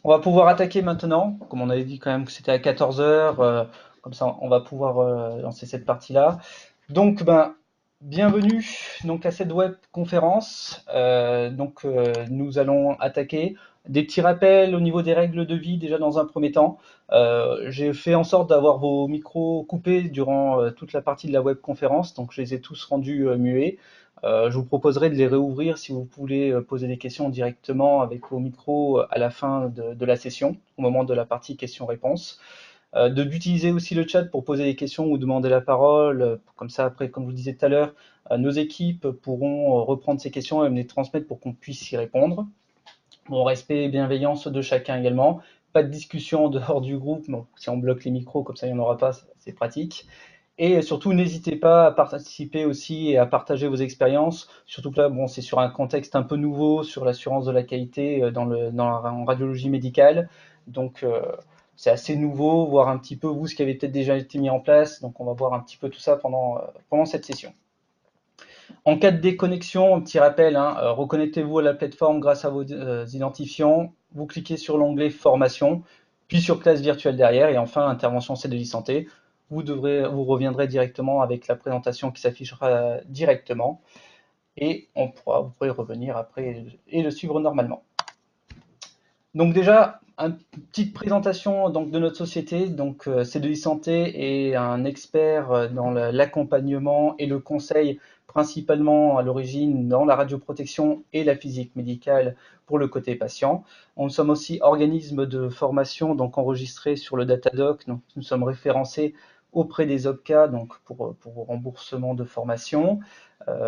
On va pouvoir attaquer maintenant, comme on avait dit quand même que c'était à 14 heures, comme ça on va pouvoir lancer cette partie-là. Donc bienvenue donc à cette web conférence. Nous allons attaquer des petits rappels au niveau des règles de vie déjà dans un premier temps. J'ai fait en sorte d'avoir vos micros coupés durant toute la partie de la web conférence, donc je les ai tous rendus muets. Je vous proposerai de les réouvrir si vous voulez poser des questions directement avec vos micros à la fin de la session, au moment de la partie questions-réponses. D'utiliser aussi le chat pour poser des questions ou demander la parole. Comme ça, après, comme je vous disais tout à l'heure, nos équipes pourront reprendre ces questions et me les transmettre pour qu'on puisse y répondre. Bon, respect et bienveillance de chacun également. Pas de discussion en dehors du groupe. Bon, si on bloque les micros, comme ça, il n'y en aura pas, c'est pratique. Et surtout, n'hésitez pas à participer aussi et à partager vos expériences. Surtout que là, bon, c'est sur un contexte un peu nouveau, sur l'assurance de la qualité en radiologie médicale. Donc, c'est assez nouveau, voir un petit peu vous ce qui avait peut-être déjà été mis en place. Donc, on va voir un petit peu tout ça pendant cette session. En cas de déconnexion, un petit rappel, hein, reconnectez-vous à la plateforme grâce à vos identifiants. Vous cliquez sur l'onglet formation, puis sur classe virtuelle derrière, et enfin intervention CDI santé. Vous reviendrez directement avec la présentation qui s'affichera directement, et vous pourrez revenir après et le suivre normalement. Donc déjà, une petite présentation donc, de notre société. Donc CDI Santé est un expert dans l'accompagnement et le conseil, principalement à l'origine dans la radioprotection et la physique médicale pour le côté patient. Nous sommes aussi organisme de formation donc enregistré sur le Datadoc. Donc nous sommes référencés auprès des OPCA donc pour remboursement de formation.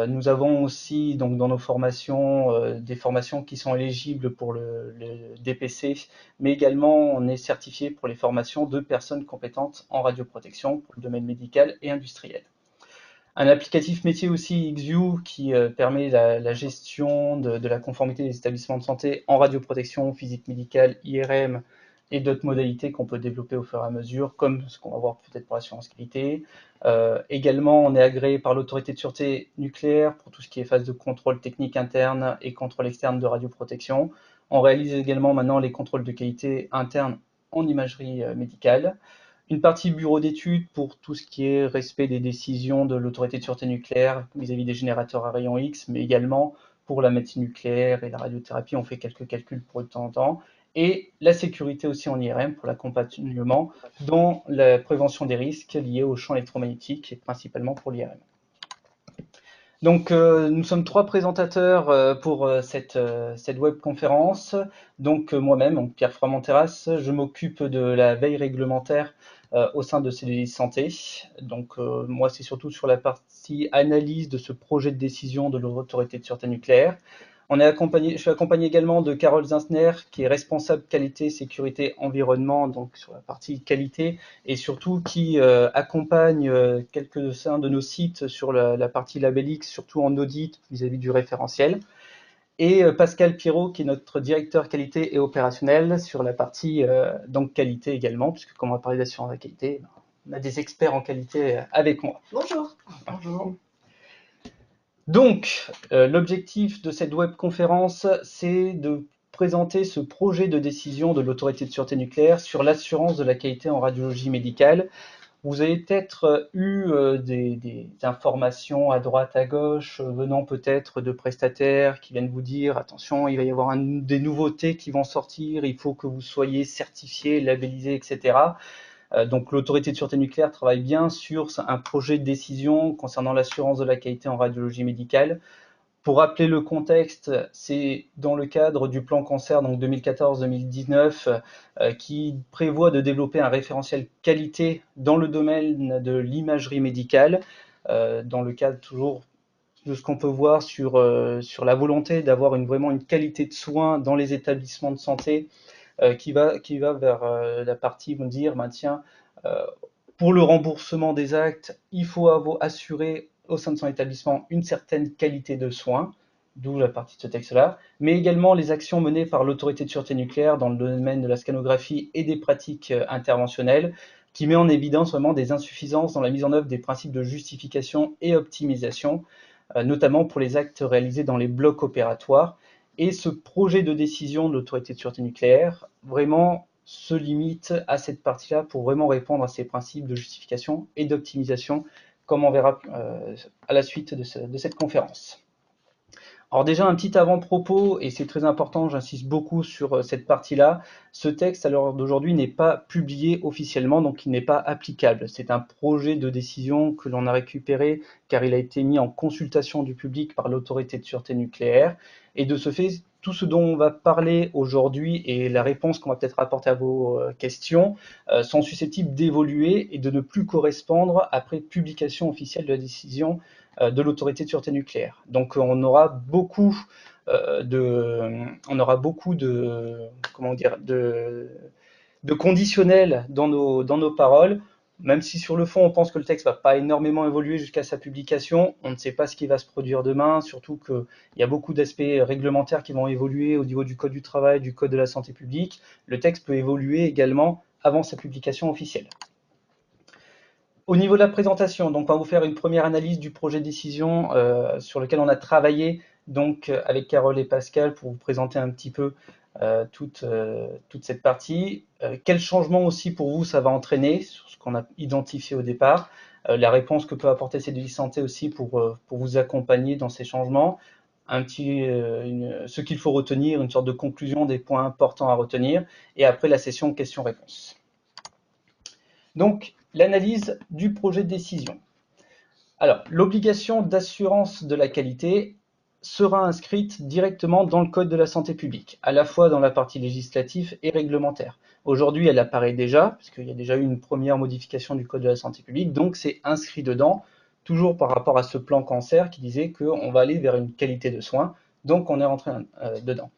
Nous avons aussi donc dans nos formations des formations qui sont éligibles pour le DPC, mais également on est certifié pour les formations de personnes compétentes en radioprotection pour le domaine médical et industriel. Un applicatif métier aussi, XView, qui permet la gestion de la conformité des établissements de santé en radioprotection, physique médicale, IRM et d'autres modalités qu'on peut développer au fur et à mesure, comme ce qu'on va voir peut-être pour l'assurance qualité. Également, on est agréé par l'autorité de sûreté nucléaire pour tout ce qui est phase de contrôle technique interne et contrôle externe de radioprotection. On réalise également maintenant les contrôles de qualité interne en imagerie médicale. Une partie bureau d'études pour tout ce qui est respect des décisions de l'autorité de sûreté nucléaire vis-à-vis des générateurs à rayon X, mais également pour la médecine nucléaire et la radiothérapie, on fait quelques calculs pour de temps en temps. Et la sécurité aussi en IRM pour l'accompagnement dans la prévention des risques liés au champ électromagnétique et principalement pour l'IRM. Donc, nous sommes trois présentateurs pour cette web conférence. Donc, moi-même, donc Pierre Froment-Terrasse, je m'occupe de la veille réglementaire au sein de CDI Santé. Donc, moi, c'est surtout sur la partie analyse de ce projet de décision de l'autorité de sûreté nucléaire. Je suis accompagné également de Carole Zinsner, qui est responsable qualité, sécurité, environnement, donc sur la partie qualité, et surtout qui accompagne quelques-uns de nos sites sur la partie Labellix, surtout en audit vis-à-vis du référentiel. Et Pascal Pirot, qui est notre directeur qualité et opérationnel sur la partie donc qualité également, puisque comme on va parler d'assurance de la qualité, on a des experts en qualité avec moi. Bonjour. Bonjour. Donc, l'objectif de cette webconférence, c'est de présenter ce projet de décision de l'autorité de sûreté nucléaire sur l'assurance de la qualité en radiologie médicale. Vous avez peut-être eu des informations à droite, à gauche, venant peut-être de prestataires qui viennent vous dire attention, il va y avoir des nouveautés qui vont sortir, il faut que vous soyez certifié, labellisé, etc. Donc l'autorité de sûreté nucléaire travaille bien sur un projet de décision concernant l'assurance de la qualité en radiologie médicale. Pour rappeler le contexte, c'est dans le cadre du plan cancer donc 2014-2019 qui prévoit de développer un référentiel qualité dans le domaine de l'imagerie médicale, dans le cadre toujours de ce qu'on peut voir sur la volonté d'avoir vraiment une qualité de soins dans les établissements de santé qui va vers la partie vont dire ben tiens, euh, pour le remboursement des actes, il faut assurer au sein de son établissement une certaine qualité de soins, d'où la partie de ce texte-là, mais également les actions menées par l'autorité de sûreté nucléaire dans le domaine de la scanographie et des pratiques interventionnelles, qui met en évidence vraiment des insuffisances dans la mise en œuvre des principes de justification et optimisation, notamment pour les actes réalisés dans les blocs opératoires, Et ce projet de décision de l'autorité de sûreté nucléaire, vraiment, se limite à cette partie-là pour vraiment répondre à ces principes de justification et d'optimisation, comme on verra à la suite de cette conférence. Alors déjà un petit avant-propos, et c'est très important, j'insiste beaucoup sur cette partie-là, ce texte à l'heure d'aujourd'hui n'est pas publié officiellement, donc il n'est pas applicable. C'est un projet de décision que l'on a récupéré car il a été mis en consultation du public par l'autorité de sûreté nucléaire, et de ce fait, tout ce dont on va parler aujourd'hui et la réponse qu'on va peut-être apporter à vos questions sont susceptibles d'évoluer et de ne plus correspondre après publication officielle de la décision de l'autorité de sûreté nucléaire. Donc on aura beaucoup comment dire, de conditionnels dans nos paroles. Même si sur le fond, on pense que le texte ne va pas énormément évoluer jusqu'à sa publication, on ne sait pas ce qui va se produire demain, surtout qu'il y a beaucoup d'aspects réglementaires qui vont évoluer au niveau du Code du travail, du Code de la santé publique. Le texte peut évoluer également avant sa publication officielle. Au niveau de la présentation, donc on va vous faire une première analyse du projet de décision sur lequel on a travaillé donc, avec Carole et Pascal pour vous présenter un petit peu toute cette partie. Quel changement aussi pour vous ça va entraîner sur ce qu'on a identifié au départ, la réponse que peut apporter CDI Santé aussi pour vous accompagner dans ces changements, ce qu'il faut retenir, une sorte de conclusion des points importants à retenir, et après la session questions-réponses. Donc, l'analyse du projet de décision. Alors, l'obligation d'assurance de la qualité sera inscrite directement dans le Code de la santé publique, à la fois dans la partie législative et réglementaire. Aujourd'hui, elle apparaît déjà, puisqu'il y a déjà eu une première modification du Code de la santé publique, donc c'est inscrit dedans, toujours par rapport à ce plan cancer qui disait qu'on va aller vers une qualité de soins, donc on est rentré dedans.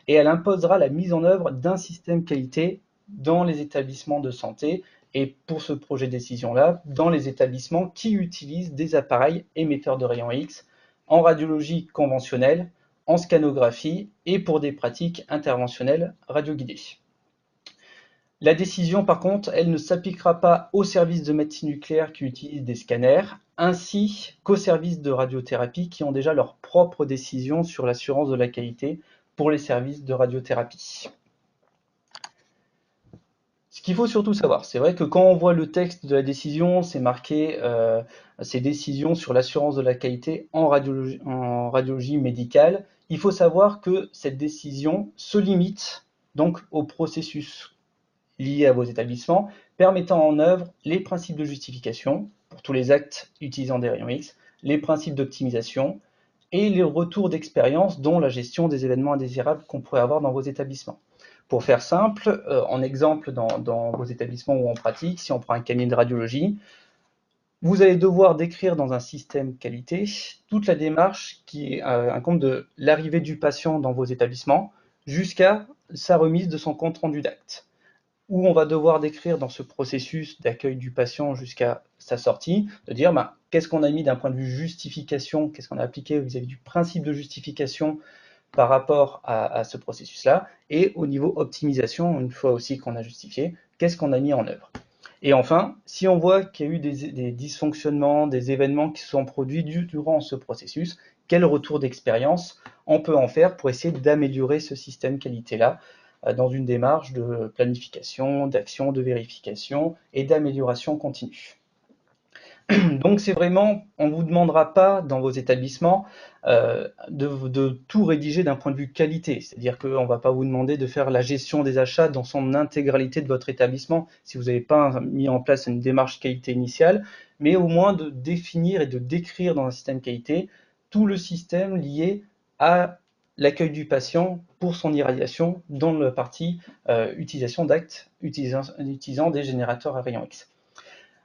Et elle imposera la mise en œuvre d'un système qualité dans les établissements de santé, et pour ce projet de décision-là, dans les établissements qui utilisent des appareils émetteurs de rayons X en radiologie conventionnelle, en scanographie et pour des pratiques interventionnelles radioguidées. La décision, par contre, elle ne s'appliquera pas aux services de médecine nucléaire qui utilisent des scanners, ainsi qu'aux services de radiothérapie qui ont déjà leur propre décision sur l'assurance de la qualité pour les services de radiothérapie. Ce qu'il faut surtout savoir, c'est vrai que quand on voit le texte de la décision, c'est marqué ces décisions sur l'assurance de la qualité en radiologie médicale. Il faut savoir que cette décision se limite donc au processus lié à vos établissements, permettant en œuvre les principes de justification pour tous les actes utilisant des rayons X, les principes d'optimisation et les retours d'expérience, dont la gestion des événements indésirables qu'on pourrait avoir dans vos établissements. Pour faire simple, en exemple dans vos établissements ou en pratique, si on prend un cabinet de radiologie, vous allez devoir décrire dans un système qualité toute la démarche qui incombe de l'arrivée du patient dans vos établissements jusqu'à sa remise de son compte rendu d'acte, où on va devoir décrire dans ce processus d'accueil du patient jusqu'à sa sortie, de dire qu'est-ce qu'on a mis d'un point de vue justification, qu'est-ce qu'on a appliqué vis-à-vis du principe de justification par rapport à ce processus-là, et au niveau optimisation, une fois aussi qu'on a justifié, qu'est-ce qu'on a mis en œuvre. Et enfin, si on voit qu'il y a eu des dysfonctionnements, des événements qui se sont produits durant ce processus, quel retour d'expérience on peut en faire pour essayer d'améliorer ce système qualité-là dans une démarche de planification, d'action, de vérification et d'amélioration continue. Donc c'est vraiment, on ne vous demandera pas dans vos établissements de tout rédiger d'un point de vue qualité, c'est-à-dire qu'on ne va pas vous demander de faire la gestion des achats dans son intégralité de votre établissement si vous n'avez pas mis en place une démarche qualité initiale, mais au moins de définir et de décrire dans un système qualité tout le système lié à l'accueil du patient pour son irradiation dans la partie utilisation d'actes utilisant des générateurs à rayons X.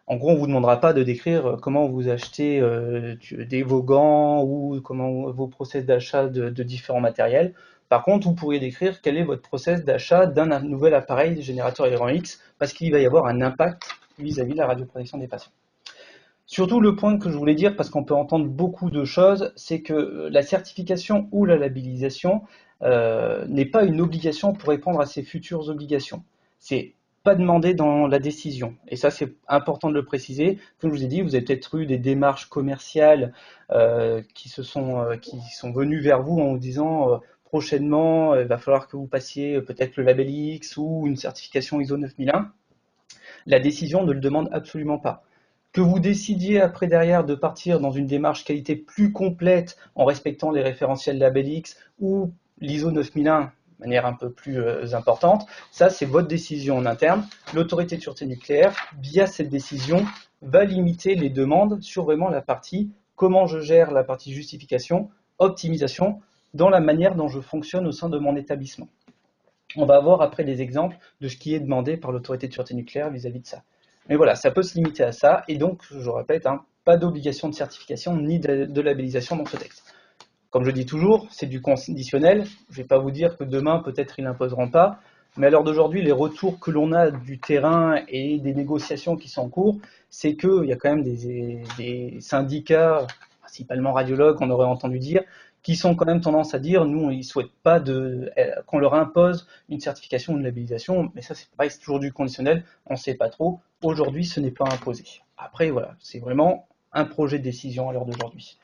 En gros, on ne vous demandera pas de décrire comment vous achetez vos gants ou comment vos process d'achat de différents matériels. Par contre, vous pourriez décrire quel est votre process d'achat d'un nouvel appareil générateur à rayons X, parce qu'il va y avoir un impact vis-à-vis de la radioprotection des patients. Surtout, le point que je voulais dire, parce qu'on peut entendre beaucoup de choses, c'est que la certification ou la labellisation n'est pas une obligation pour répondre à ces futures obligations. C'est pas demandé dans la décision. Et ça, c'est important de le préciser. Comme je vous ai dit, vous avez peut-être eu des démarches commerciales qui sont venues vers vous en vous disant prochainement, il va falloir que vous passiez peut-être le label X ou une certification ISO 9001, la décision ne le demande absolument pas. Que vous décidiez après derrière de partir dans une démarche qualité plus complète en respectant les référentiels label X ou l'ISO 9001 de manière un peu plus importante, ça c'est votre décision en interne. L'autorité de sûreté nucléaire, via cette décision, va limiter les demandes sur vraiment la partie comment je gère la partie justification, optimisation, dans la manière dont je fonctionne au sein de mon établissement. On va avoir après des exemples de ce qui est demandé par l'autorité de sûreté nucléaire vis-à-vis de ça. Mais voilà, ça peut se limiter à ça, et donc, je répète, pas d'obligation de certification ni de labellisation dans ce texte. Comme je dis toujours, c'est du conditionnel. Je ne vais pas vous dire que demain, peut-être, ils n'imposeront pas. Mais à l'heure d'aujourd'hui, les retours que l'on a du terrain et des négociations qui sont en cours, c'est qu'il y a quand même des syndicats, principalement radiologues, on aurait entendu dire, qui sont quand même tendance à dire, nous, ils ne souhaitent pas qu'on leur impose une certification ou une labellisation. Mais ça, c'est pareil, c'est toujours du conditionnel. On ne sait pas trop. Aujourd'hui, ce n'est pas imposé. Après, voilà, c'est vraiment un projet de décision à l'heure d'aujourd'hui.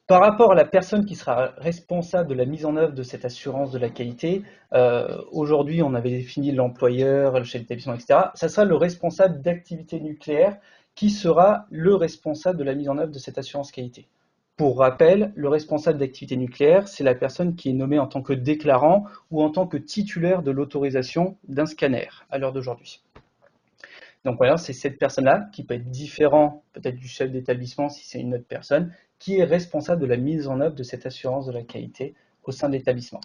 Par rapport à la personne qui sera responsable de la mise en œuvre de cette assurance de la qualité, aujourd'hui on avait défini l'employeur, chez l'établissement, etc. Ça sera le responsable d'activité nucléaire qui sera le responsable de la mise en œuvre de cette assurance qualité. Pour rappel, le responsable d'activité nucléaire, c'est la personne qui est nommée en tant que déclarant ou en tant que titulaire de l'autorisation d'un scanner à l'heure d'aujourd'hui. Donc voilà, c'est cette personne-là qui peut être différent peut-être du chef d'établissement si c'est une autre personne, qui est responsable de la mise en œuvre de cette assurance de la qualité au sein de l'établissement.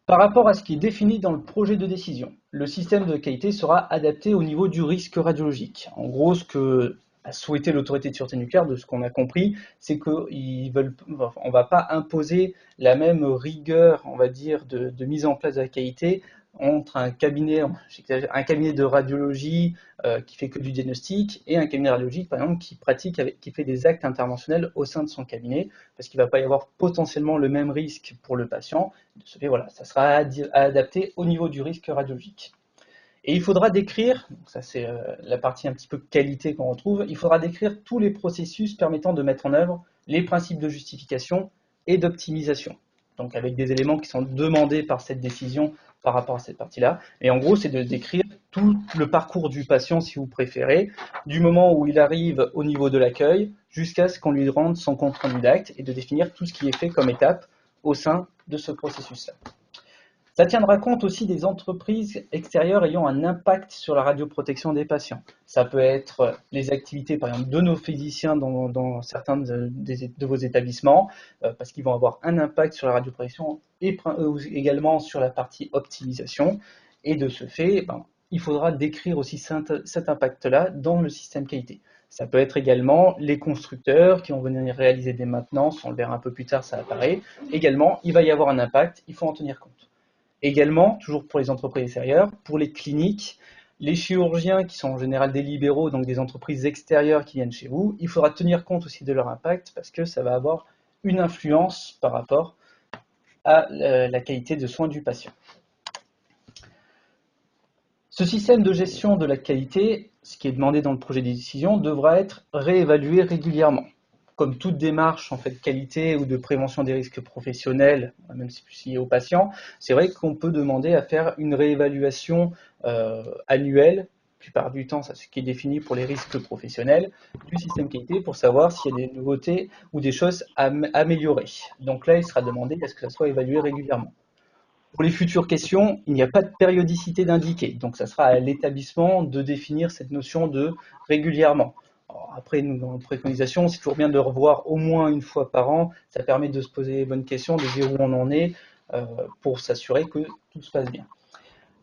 Par rapport à ce qui est défini dans le projet de décision, le système de qualité sera adapté au niveau du risque radiologique. En gros, ce que a souhaité l'autorité de sûreté nucléaire, de ce qu'on a compris, c'est qu'on ne va pas imposer la même rigueur, on va dire, de mise en place de la qualité entre un cabinet de radiologie qui fait que du diagnostic et un cabinet de radiologie, par exemple, qui fait des actes interventionnels au sein de son cabinet, parce qu'il ne va pas y avoir potentiellement le même risque pour le patient. De ce fait, voilà, ça sera adapté au niveau du risque radiologique. Et il faudra décrire, ça c'est la partie un petit peu qualité qu'on retrouve, il faudra décrire tous les processus permettant de mettre en œuvre les principes de justification et d'optimisation. Donc avec des éléments qui sont demandés par cette décision par rapport à cette partie-là. Et en gros, c'est de décrire tout le parcours du patient, si vous préférez, du moment où il arrive au niveau de l'accueil jusqu'à ce qu'on lui rende son compte rendu d'acte et de définir tout ce qui est fait comme étape au sein de ce processus-là. Ça tiendra compte aussi des entreprises extérieures ayant un impact sur la radioprotection des patients. Ça peut être les activités, par exemple, de nos physiciens dans certains de vos établissements, parce qu'ils vont avoir un impact sur la radioprotection et également sur la partie optimisation. Et de ce fait, il faudra décrire aussi cet impact-là dans le système qualité. Ça peut être également les constructeurs qui vont venir réaliser des maintenances, on le verra un peu plus tard, ça apparaît. Également, il va y avoir un impact, il faut en tenir compte. Également, toujours pour les entreprises extérieures, pour les cliniques, les chirurgiens qui sont en général des libéraux, donc des entreprises extérieures qui viennent chez vous, il faudra tenir compte aussi de leur impact parce que ça va avoir une influence par rapport à la qualité de soins du patient. Ce système de gestion de la qualité, ce qui est demandé dans le projet de décision, devra être réévalué régulièrement. Comme toute démarche en fait, de qualité ou de prévention des risques professionnels, même si plus lié aux patients, c'est vrai qu'on peut demander à faire une réévaluation annuelle, la plupart du temps, c'est ce qui est défini pour les risques professionnels, du système qualité pour savoir s'il y a des nouveautés ou des choses à améliorer. Donc là, il sera demandé à ce que ça soit évalué régulièrement. Pour les futures questions, il n'y a pas de périodicité d'indiquer, donc ça sera à l'établissement de définir cette notion de régulièrement. Alors après, nous, dans nos préconisations, c'est toujours bien de revoir au moins une fois par an, ça permet de se poser les bonnes questions, de dire où on en est, pour s'assurer que tout se passe bien.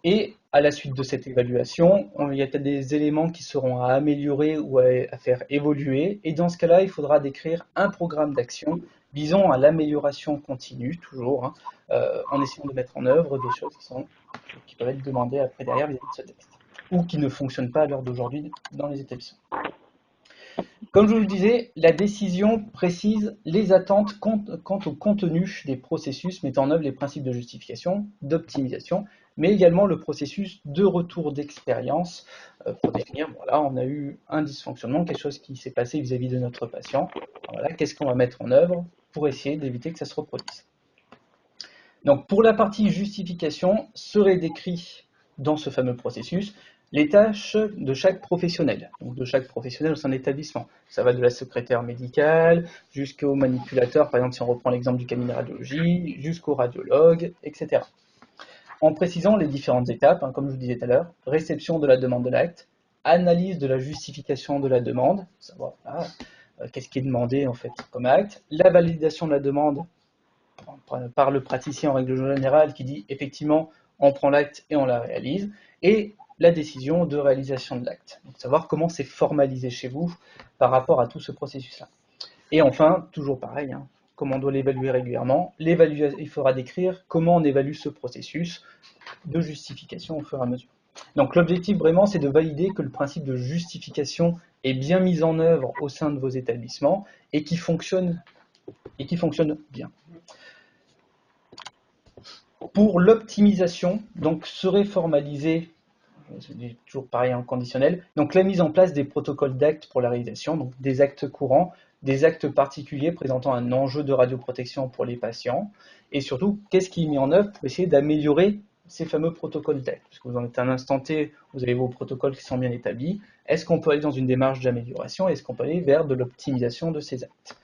Et à la suite de cette évaluation, il y a peut-être des éléments qui seront à améliorer ou à faire évoluer. Et dans ce cas-là, il faudra décrire un programme d'action visant à l'amélioration continue, toujours, en essayant de mettre en œuvre des choses qui peuvent être demandées après derrière vis-à-vis de ce texte, ou qui ne fonctionnent pas à l'heure d'aujourd'hui dans les établissements. Comme je vous le disais, la décision précise les attentes quant au contenu des processus mettant en œuvre les principes de justification, d'optimisation, mais également le processus de retour d'expérience pour définir, voilà, on a eu un dysfonctionnement, quelque chose qui s'est passé vis-à-vis de notre patient. Voilà, qu'est-ce qu'on va mettre en œuvre pour essayer d'éviter que ça se reproduise. Donc pour la partie justification, serait décrit dans ce fameux processus les tâches de chaque professionnel, donc de chaque professionnel au sein de l'établissement. Ça va de la secrétaire médicale jusqu'au manipulateur, par exemple si on reprend l'exemple du cabinet de radiologie, jusqu'au radiologue, etc. En précisant les différentes étapes, hein, comme je vous disais tout à l'heure, réception de la demande de l'acte, analyse de la justification de la demande, savoir qu'est-ce qui est demandé en fait comme acte, la validation de la demande par le praticien en règle générale qui dit effectivement on prend l'acte et on la réalise, et la décision de réalisation de l'acte. Donc savoir comment c'est formalisé chez vous par rapport à tout ce processus-là. Et enfin, toujours pareil, hein, comment on doit l'évaluer régulièrement. Il faudra décrire comment on évalue ce processus de justification au fur et à mesure. Donc l'objectif vraiment c'est de valider que le principe de justification est bien mis en œuvre au sein de vos établissements et qui fonctionne bien. Pour l'optimisation, donc serait formalisé, c'est toujours pareil en conditionnel, donc la mise en place des protocoles d'actes pour la réalisation, donc des actes courants, des actes particuliers présentant un enjeu de radioprotection pour les patients, et surtout, qu'est-ce qui est mis en œuvre pour essayer d'améliorer ces fameux protocoles d'actes, parce que vous en êtes à un instant T, vous avez vos protocoles qui sont bien établis, est-ce qu'on peut aller dans une démarche d'amélioration, est-ce qu'on peut aller vers de l'optimisation de ces actes?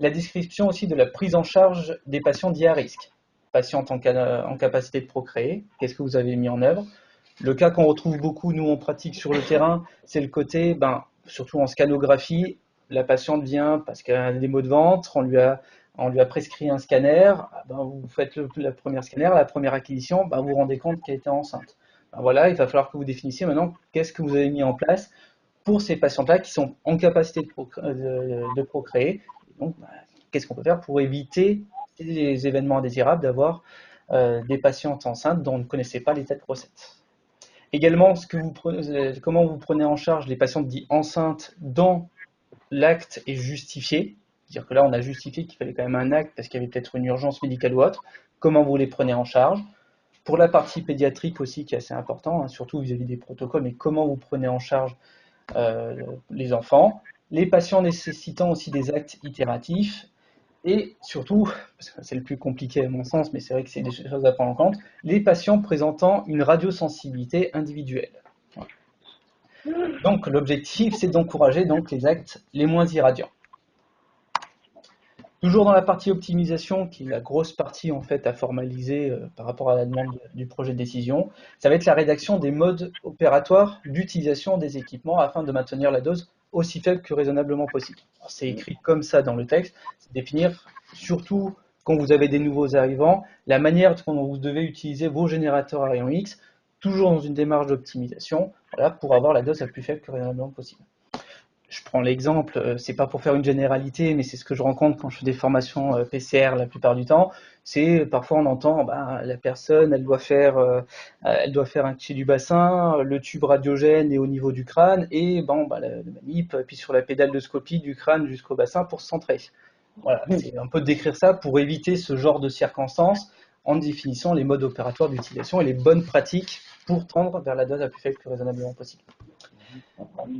La description aussi de la prise en charge des patients dits à risque, patientes en capacité de procréer, qu'est-ce que vous avez mis en œuvre? Le cas qu'on retrouve beaucoup, nous, en pratique sur le terrain, c'est le côté, surtout en scanographie, la patiente vient parce qu'elle a des maux de ventre, on lui a prescrit un scanner, vous faites la première scanner, la première acquisition, vous vous rendez compte qu'elle était enceinte. Voilà, il va falloir que vous définissiez maintenant qu'est-ce que vous avez mis en place pour ces patientes-là qui sont en capacité de procréer. Donc, qu'est-ce qu'on peut faire pour éviter les événements indésirables d'avoir des patientes enceintes dont on ne connaissait pas l'état de grossesse. Également, comment vous prenez en charge les patientes dites enceintes dans l'acte est justifié. C'est-à-dire que là, on a justifié qu'il fallait quand même un acte parce qu'il y avait peut-être une urgence médicale ou autre. Comment vous les prenez en charge? Pour la partie pédiatrique aussi, qui est assez important, hein, surtout vis-à-vis des protocoles, mais comment vous prenez en charge les enfants? Les patients nécessitant aussi des actes itératifs. Et surtout, parce que c'est le plus compliqué à mon sens, mais c'est vrai que c'est des choses à prendre en compte, les patients présentant une radiosensibilité individuelle. Voilà. Donc l'objectif, c'est d'encourager donc les actes les moins irradiants. Toujours dans la partie optimisation, qui est la grosse partie en fait à formaliser par rapport à la demande du projet de décision, ça va être la rédaction des modes opératoires d'utilisation des équipements afin de maintenir la dose aussi faible que raisonnablement possible. C'est écrit comme ça dans le texte, c'est définir surtout quand vous avez des nouveaux arrivants, la manière dont vous devez utiliser vos générateurs à rayon X, toujours dans une démarche d'optimisation, voilà, pour avoir la dose la plus faible que raisonnablement possible. Je prends l'exemple, c'est pas pour faire une généralité, mais c'est ce que je rencontre quand je fais des formations PCR la plupart du temps. C'est parfois on entend la personne, elle doit faire un cliché du bassin, le tube radiogène est au niveau du crâne et le manip appuie sur la pédale de scopie du crâne jusqu'au bassin pour se centrer. Voilà, c'est un peu de décrire ça pour éviter ce genre de circonstances en définissant les modes opératoires d'utilisation et les bonnes pratiques pour tendre vers la dose la plus faible que raisonnablement possible.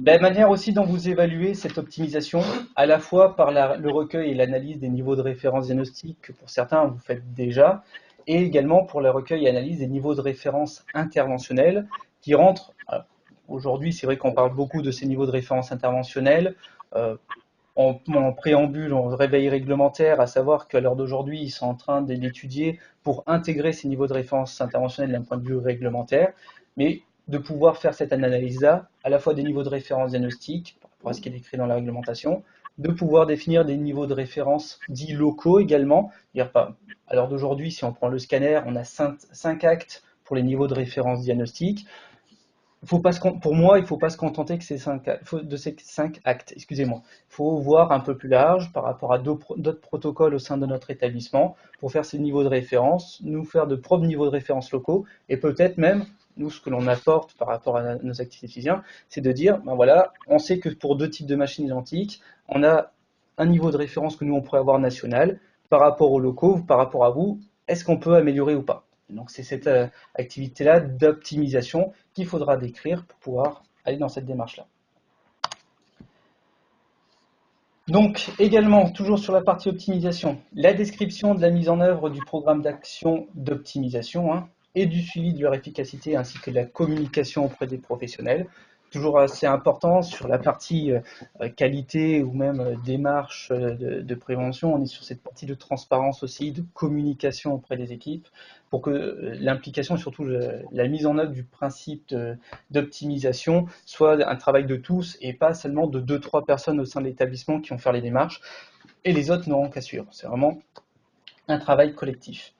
La manière aussi dont vous évaluez cette optimisation, à la fois par le recueil et l'analyse des niveaux de référence diagnostique que pour certains vous faites déjà, et également pour le recueil et l'analyse des niveaux de référence interventionnels qui rentrent. Aujourd'hui, c'est vrai qu'on parle beaucoup de ces niveaux de référence interventionnels. En préambule, en réveil réglementaire, à savoir qu'à l'heure d'aujourd'hui, ils sont en train d'étudier pour intégrer ces niveaux de référence interventionnels d'un point de vue réglementaire, mais de pouvoir faire cette analyse-là, à la fois des niveaux de référence diagnostique, par rapport à ce qui est décrit dans la réglementation, de pouvoir définir des niveaux de référence dits locaux également. À l'heure d'aujourd'hui, si on prend le scanner, on a 5 actes pour les niveaux de référence diagnostique. Pour moi, il ne faut pas se contenter de ces 5 actes. Excusez-moi. Il faut voir un peu plus large par rapport à d'autres protocoles au sein de notre établissement pour faire ces niveaux de référence, nous faire de propres niveaux de référence locaux et peut-être même nous, ce que l'on apporte par rapport à nos activités de physiciens, c'est de dire, ben voilà, on sait que pour deux types de machines identiques, on a un niveau de référence que nous, on pourrait avoir national, par rapport aux locaux, par rapport à vous, est-ce qu'on peut améliorer ou pas? Donc c'est cette activité-là d'optimisation qu'il faudra décrire pour pouvoir aller dans cette démarche-là. Donc également, toujours sur la partie optimisation, la description de la mise en œuvre du programme d'action d'optimisation et du suivi de leur efficacité ainsi que de la communication auprès des professionnels. Toujours assez important sur la partie qualité ou même démarche de prévention, on est sur cette partie de transparence aussi, de communication auprès des équipes pour que l'implication et surtout la mise en œuvre du principe d'optimisation soit un travail de tous et pas seulement de 2-3 personnes au sein de l'établissement qui vont faire les démarches et les autres n'auront qu'à suivre. C'est vraiment un travail collectif.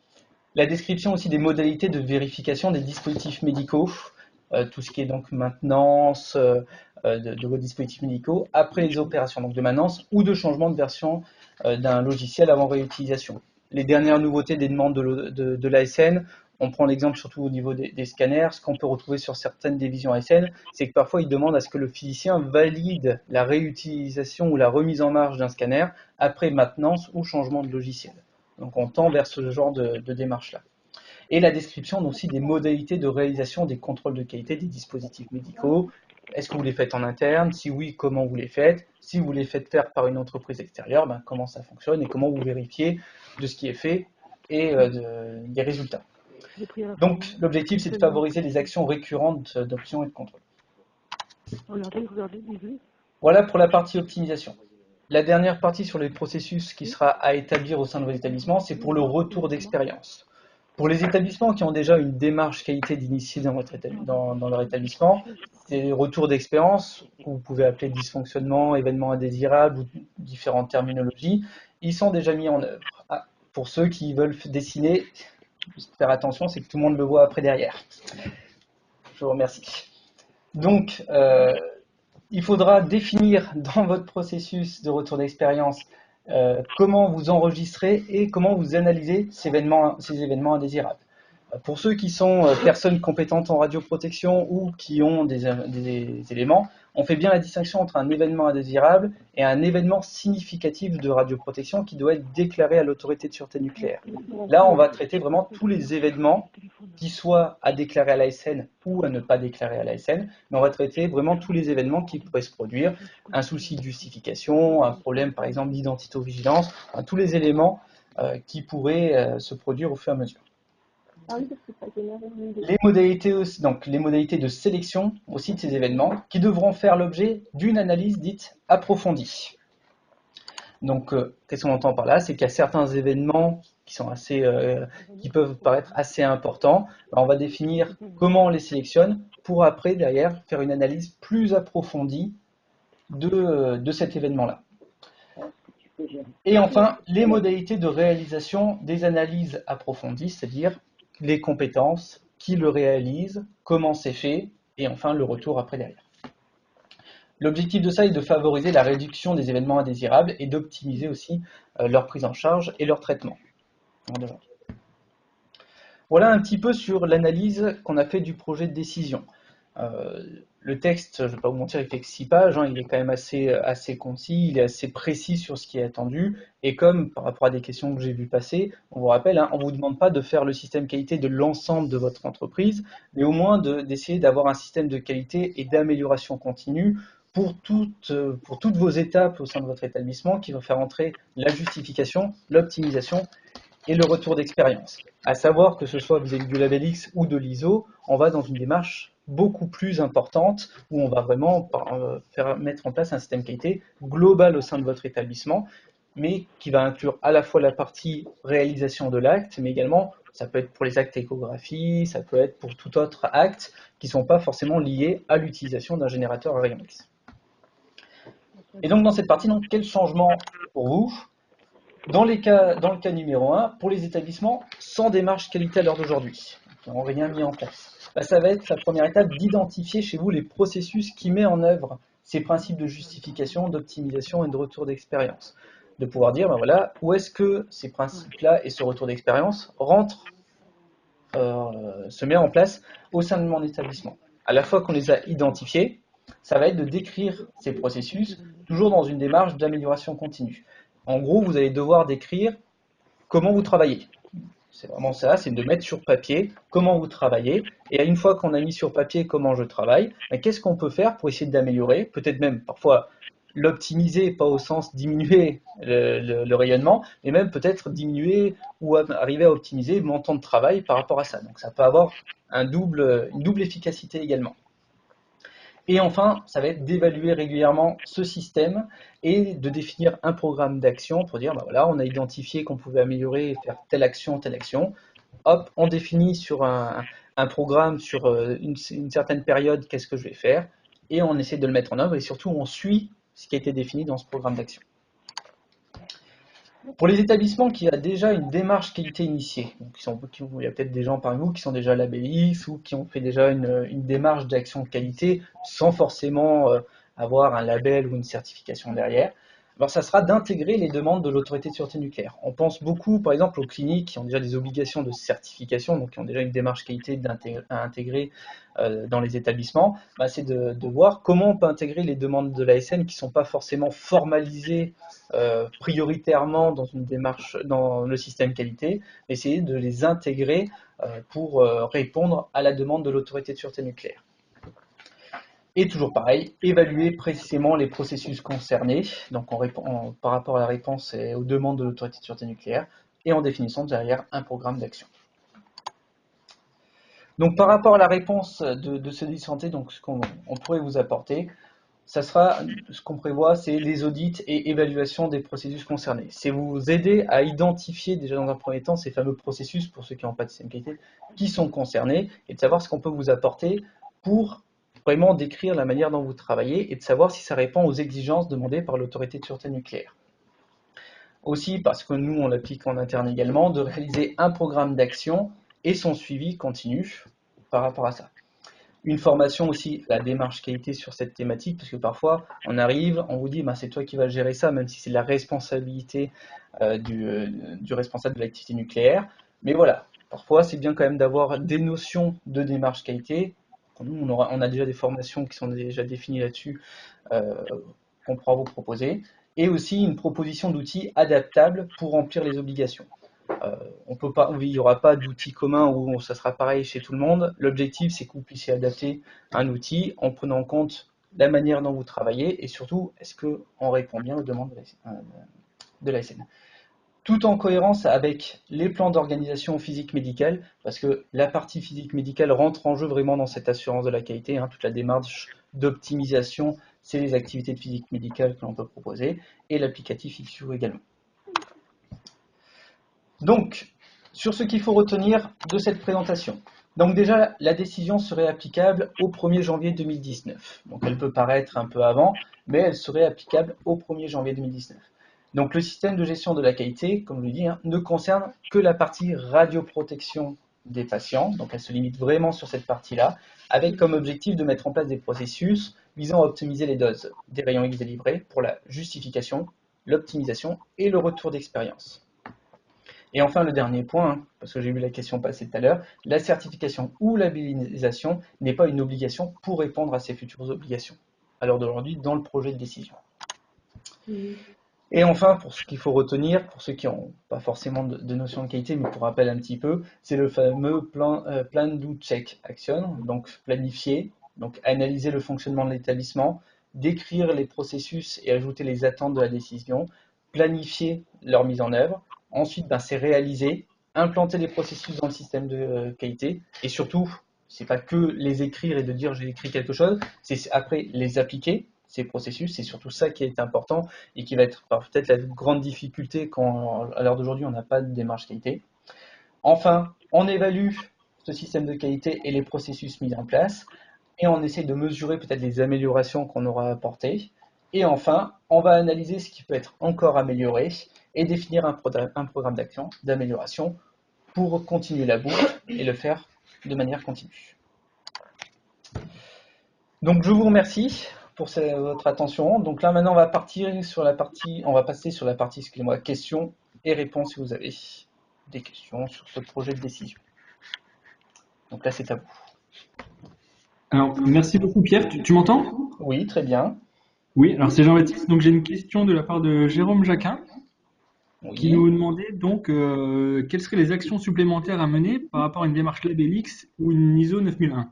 La description aussi des modalités de vérification des dispositifs médicaux, tout ce qui est donc maintenance de vos dispositifs médicaux après les opérations donc de maintenance ou de changement de version d'un logiciel avant réutilisation. Les dernières nouveautés des demandes de l'ASN, on prend l'exemple surtout au niveau des scanners, ce qu'on peut retrouver sur certaines divisions ASN, c'est que parfois ils demandent à ce que le physicien valide la réutilisation ou la remise en marche d'un scanner après maintenance ou changement de logiciel. Donc on tend vers ce genre de démarche-là. Et la description aussi des modalités de réalisation des contrôles de qualité des dispositifs médicaux. Est-ce que vous les faites en interne? Si oui, comment vous les faites? Si vous les faites faire par une entreprise extérieure, ben, comment ça fonctionne et comment vous vérifiez de ce qui est fait et des résultats. Donc l'objectif, c'est de favoriser les actions récurrentes d'option et de contrôle. Voilà pour la partie optimisation. La dernière partie sur les processus qui sera à établir au sein de vos établissements, c'est pour le retour d'expérience. Pour les établissements qui ont déjà une démarche qualité d'initier dans leur établissement, ces retours d'expérience, que vous pouvez appeler dysfonctionnement, événement indésirable ou différentes terminologies, ils sont déjà mis en œuvre. Ah, pour ceux qui veulent dessiner, faire attention, c'est que tout le monde le voit après derrière. Je vous remercie. Donc, il faudra définir dans votre processus de retour d'expérience comment vous enregistrez et comment vous analysez ces événements indésirables. Pour ceux qui sont personnes compétentes en radioprotection ou qui ont des éléments, on fait bien la distinction entre un événement indésirable et un événement significatif de radioprotection qui doit être déclaré à l'autorité de sûreté nucléaire. Là, on va traiter vraiment tous les événements qui soient à déclarer à l'ASN ou à ne pas déclarer à l'ASN, mais on va traiter vraiment tous les événements qui pourraient se produire, un souci de justification, un problème par exemple d'identito-vigilance, enfin, tous les éléments qui pourraient se produire au fur et à mesure. Les modalités aussi, donc les modalités de sélection aussi de ces événements qui devront faire l'objet d'une analyse dite approfondie. Donc, qu'est-ce qu'on entend par là? C'est qu'il y a certains événements qui sont qui peuvent paraître assez importants. Alors, on va définir comment on les sélectionne pour après, derrière, faire une analyse plus approfondie de cet événement-là. Et enfin, les modalités de réalisation des analyses approfondies, c'est-à-dire les compétences, qui le réalisent, comment c'est fait, et enfin le retour après derrière. L'objectif de ça est de favoriser la réduction des événements indésirables et d'optimiser aussi leur prise en charge et leur traitement. Voilà un petit peu sur l'analyse qu'on a fait du projet de décision. Le texte, je ne vais pas vous mentir, il fait que 6 pages, il est quand même assez concis, il est assez précis sur ce qui est attendu, et comme par rapport à des questions que j'ai vu passer, on vous rappelle, on ne vous demande pas de faire le système qualité de l'ensemble de votre entreprise, mais au moins d'essayer d'avoir un système de qualité et d'amélioration continue pour toutes vos étapes au sein de votre établissement qui vont faire entrer la justification, l'optimisation et le retour d'expérience. À savoir que ce soit vis-à-vis du label X ou de l'ISO, on va dans une démarche beaucoup plus importante où on va vraiment mettre en place un système qualité global au sein de votre établissement, mais qui va inclure à la fois la partie réalisation de l'acte, mais également ça peut être pour les actes échographie, ça peut être pour tout autre acte qui ne sont pas forcément liés à l'utilisation d'un générateur à rayon X. Et donc dans cette partie, quel changement pour vous? Dans le cas numéro 1, pour les établissements sans démarche qualité à l'heure d'aujourd'hui, qui n'ont rien mis en place, ça va être la première étape d'identifier chez vous les processus qui mettent en œuvre ces principes de justification, d'optimisation et de retour d'expérience. De pouvoir dire, voilà, où est-ce que ces principes-là et ce retour d'expérience rentrent se met en place au sein de mon établissement. À la fois qu'on les a identifiés, ça va être de décrire ces processus, toujours dans une démarche d'amélioration continue. En gros, vous allez devoir décrire comment vous travaillez. C'est vraiment ça, c'est de mettre sur papier comment vous travaillez. Et une fois qu'on a mis sur papier comment je travaille, qu'est-ce qu'on peut faire pour essayer d'améliorer, peut-être même parfois l'optimiser, pas au sens diminuer le rayonnement, mais même peut-être diminuer ou arriver à optimiser mon temps de travail par rapport à ça. Donc ça peut avoir une double efficacité également. Et enfin, ça va être d'évaluer régulièrement ce système et de définir un programme d'action pour dire, bah voilà, on a identifié qu'on pouvait améliorer et faire telle action, telle action. Hop, on définit sur un programme, sur une certaine période, qu'est-ce que je vais faire, et on essaie de le mettre en œuvre, et surtout, on suit ce qui a été défini dans ce programme d'action. Pour les établissements qui ont déjà une démarche qualité initiée, donc il y a peut-être des gens parmi vous qui sont déjà labellistes ou qui ont fait déjà une démarche d'action de qualité sans forcément avoir un label ou une certification derrière. Alors ça sera d'intégrer les demandes de l'autorité de sûreté nucléaire. On pense beaucoup par exemple aux cliniques qui ont déjà des obligations de certification, donc qui ont déjà une démarche qualité à intégrer dans les établissements. Bah, c'est de voir comment on peut intégrer les demandes de l'ASN qui ne sont pas forcément formalisées prioritairement dans une démarche dans le système qualité, essayer de les intégrer pour répondre à la demande de l'autorité de sûreté nucléaire. Et toujours pareil, évaluer précisément les processus concernés, donc par rapport à la réponse et aux demandes de l'autorité de sûreté nucléaire, et en définissant derrière un programme d'action. Donc par rapport à la réponse de ce santé, donc ce qu'on pourrait vous apporter, ça sera, ce qu'on prévoit, c'est les audits et évaluation des processus concernés. C'est vous aider à identifier déjà dans un premier temps ces fameux processus, pour ceux qui n'ont pas de système qualité, qui sont concernés, et de savoir ce qu'on peut vous apporter pour vraiment décrire la manière dont vous travaillez et de savoir si ça répond aux exigences demandées par l'autorité de sûreté nucléaire. Aussi, parce que nous, on l'applique en interne également, de réaliser un programme d'action et son suivi continu par rapport à ça. Une formation aussi, la démarche qualité sur cette thématique, parce que parfois on arrive, on vous dit c'est toi qui vas gérer ça, même si c'est la responsabilité du responsable de l'activité nucléaire. Mais voilà, parfois c'est bien quand même d'avoir des notions de démarche qualité. Nous, on a déjà des formations qui sont déjà définies là-dessus qu'on pourra vous proposer. Et aussi une proposition d'outils adaptables pour remplir les obligations. On peut pas, il n'y aura pas d'outil commun où ça sera pareil chez tout le monde. L'objectif, c'est que vous puissiez adapter un outil en prenant en compte la manière dont vous travaillez et surtout, est-ce qu'on répond bien aux demandes de la SN. Tout en cohérence avec les plans d'organisation physique médicale, parce que la partie physique médicale rentre en jeu vraiment dans cette assurance de la qualité. Toute la démarche d'optimisation, c'est les activités de physique médicale que l'on peut proposer, et l'applicatif XU également. Donc, sur ce qu'il faut retenir de cette présentation. Donc déjà, la décision serait applicable au 1er janvier 2019. Donc elle peut paraître un peu avant, mais elle serait applicable au 1er janvier 2019. Donc le système de gestion de la qualité, comme je l'ai dit, ne concerne que la partie radioprotection des patients. Donc elle se limite vraiment sur cette partie-là, avec comme objectif de mettre en place des processus visant à optimiser les doses des rayons X délivrés pour la justification, l'optimisation et le retour d'expérience. Et enfin, le dernier point, parce que j'ai vu la question passer tout à l'heure, la certification ou labellisation n'est pas une obligation pour répondre à ces futures obligations, à l'heure d'aujourd'hui, dans le projet de décision. Et enfin, pour ce qu'il faut retenir, pour ceux qui n'ont pas forcément de notion de qualité, mais pour rappel un petit peu, c'est le fameux plan do check action, donc planifier, donc analyser le fonctionnement de l'établissement, décrire les processus et ajouter les attentes de la décision, planifier leur mise en œuvre. Ensuite, c'est réaliser, implanter les processus dans le système de qualité, et surtout, c'est pas que les écrire et de dire j'ai écrit quelque chose, c'est après les appliquer, ces processus, c'est surtout ça qui est important et qui va être peut-être la grande difficulté quand, à l'heure d'aujourd'hui, on n'a pas de démarche qualité. Enfin, on évalue ce système de qualité et les processus mis en place, et on essaie de mesurer peut-être les améliorations qu'on aura apportées. Et enfin, on va analyser ce qui peut être encore amélioré et définir un programme d'action, d'amélioration pour continuer la boucle et le faire de manière continue. Donc je vous remercie pour votre attention. Donc là maintenant on va passer sur la partie, excusez-moi, questions et réponses si vous avez des questions sur ce projet de décision. Donc là, c'est à vous. Alors, merci beaucoup Pierre, tu m'entends? Oui, très bien. Oui, alors c'est Jean-Baptiste. Donc j'ai une question de la part de Jérôme Jacquin qui Oui. nous demandait donc quelles seraient les actions supplémentaires à mener par rapport à une démarche Labelix ou une ISO 9001.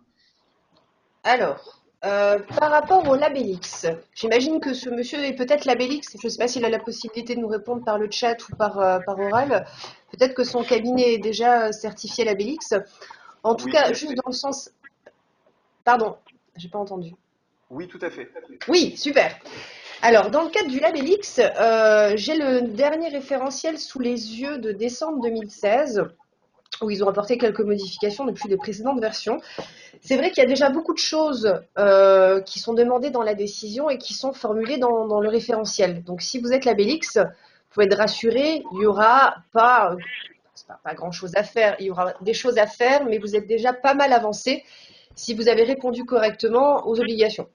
Alors, par rapport au Labellix, j'imagine que ce monsieur est peut-être Labellix. Je ne sais pas s'il a la possibilité de nous répondre par le chat ou par oral. Peut-être que son cabinet est déjà certifié Labellix. En tout Oui, tout cas, à juste fait. dans le sens. Pardon, j'ai pas entendu. Oui, tout à fait. Oui, super. Alors, dans le cadre du Labellix, j'ai le dernier référentiel sous les yeux de décembre 2016, où ils ont apporté quelques modifications depuis les précédentes versions. C'est vrai qu'il y a déjà beaucoup de choses qui sont demandées dans la décision et qui sont formulées dans le référentiel. Donc, si vous êtes Labellix, vous pouvez être rassuré, il n'y aura pas grand-chose à faire. Il y aura des choses à faire, mais vous êtes déjà pas mal avancé si vous avez répondu correctement aux obligations.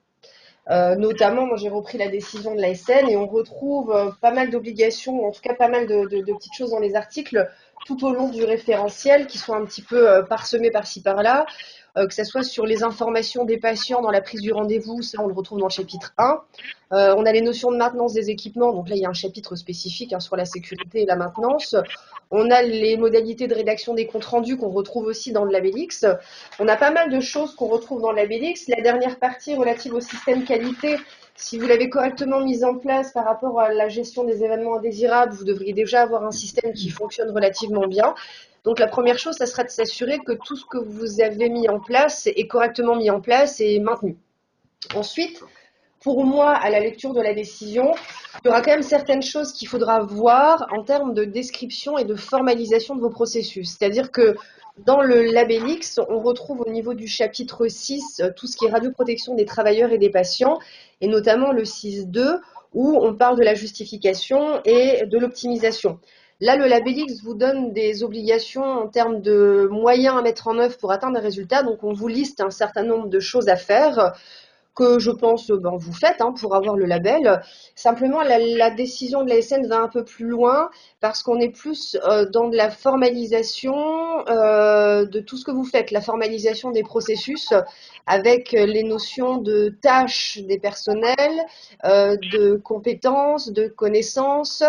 Notamment, moi j'ai repris la décision de la SN et on retrouve pas mal d'obligations, en tout cas pas mal de petites choses dans les articles tout au long du référentiel qui sont un petit peu parsemées par-ci par-là, que ce soit sur les informations des patients dans la prise du rendez-vous, ça on le retrouve dans le chapitre 1. On a les notions de maintenance des équipements, donc là il y a un chapitre spécifique sur la sécurité et la maintenance. On a les modalités de rédaction des comptes rendus qu'on retrouve aussi dans le Labellix. On a pas mal de choses qu'on retrouve dans le Labellix. La dernière partie relative au système qualité, si vous l'avez correctement mise en place par rapport à la gestion des événements indésirables, vous devriez déjà avoir un système qui fonctionne relativement bien. Donc la première chose, ça sera de s'assurer que tout ce que vous avez mis en place est correctement mis en place et maintenu. Ensuite, pour moi, à la lecture de la décision, il y aura quand même certaines choses qu'il faudra voir en termes de description et de formalisation de vos processus. C'est-à-dire que dans le Labellix, on retrouve au niveau du chapitre 6 tout ce qui est radioprotection des travailleurs et des patients, et notamment le 6.2, où on parle de la justification et de l'optimisation. Là, le Labellix vous donne des obligations en termes de moyens à mettre en œuvre pour atteindre des résultats. Donc, on vous liste un certain nombre de choses à faire que je pense vous faites pour avoir le label. Simplement, la décision de la SN va un peu plus loin parce qu'on est plus dans de la formalisation de tout ce que vous faites, la formalisation des processus avec les notions de tâches des personnels, de compétences, de connaissances,